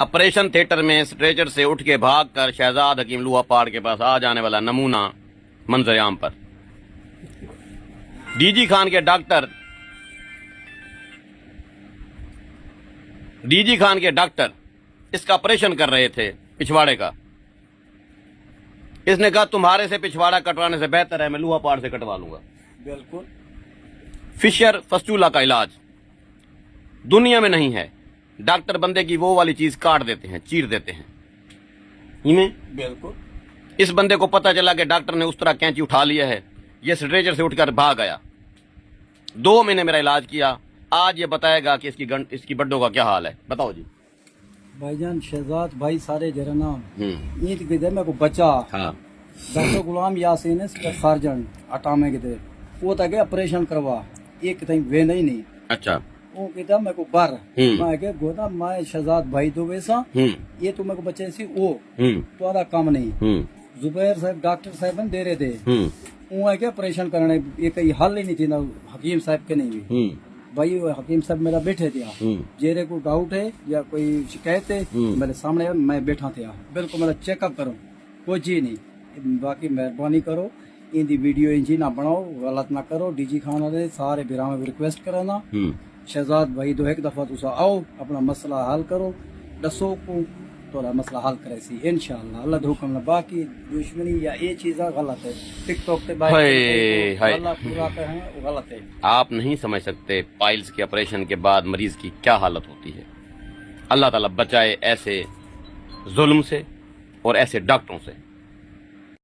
Operation theatre में stretcher से उठ के भाग कर शहजाद हकीम लूहा पहाड़ के पास आ जाने वाला नमूना मंजर आम पर। डीजी खान के डॉक्टर इसका ऑपरेशन कर रहे थे पिछवाड़े का। इसने कहा तुम्हारे से पिछवाड़ा कटवाने से बेहतर है मैं लूहा पहाड़ से कटवा लूंगा। बिल्कुल। फिशर फस्टूला का इलाज दुनिया में नहीं है। डॉक्टर बंदे की वो वाली चीज काट देते हैं, चीर देते हैं। बिल्कुल। इस बंदे को पता चला कि डॉक्टर ने उस तरह कैंची उठा लिया है, ये स्ट्रेचर से उठकर भाग गया। 2 महीने मेरा इलाज किया, आज ये बताएगा कि इसकी बड्डों का क्या हाल है। बताओ जी। भाईजान शहजाद भाई सारे जरा नाम ईद के मेरे को बचा। हाँ। डॉक्टर गुलाम यासीन सर्जन अटामे के वो तक ऑपरेशन करवा एक कहीं वे नहीं। अच्छा। वो कहता मेरे को बार मैं के गोदा मैं शहजाद भाई तो वैसा ये तो मेरे को बच्चे सी वो तो आधा काम नहीं। जुबैर साहब डॉक्टर साहब दे रहे थे वो है ऑपरेशन करने ये कहीं हल ही नहीं थी ना हकीम साहब के नहीं भी भाई। हकीम साहब मेरा बैठे थे जेरे को डाउट है या कोई शिकायत है मेरे सामने मैं बैठा थे बिल्कुल मेरा चेकअप करो कोई चीज नहीं। बाकी मेहरबानी करो इनकी वीडियो इंजी ना बनाओ गलत ना करो। डीजी खान वाले सारे बिरा में रिक्वेस्ट करना शहजाद भाई दो एक दफा तुसा आओ अपना मसला हल करो दसो को तोरा मसला हल करे सी इंशाअल्लाह अल्लाह हुक्म ना। बाकी दुश्मनी या ये चीज़ गलत है टिकटॉक पे अल्लाह पूरा कहे वो गलत है। आप नहीं समझ सकते पाइल्स के ऑपरेशन के बाद मरीज की क्या हालत होती है। अल्लाह ताला बचाए ऐसे जुल्म से और ऐसे डॉक्टरों से।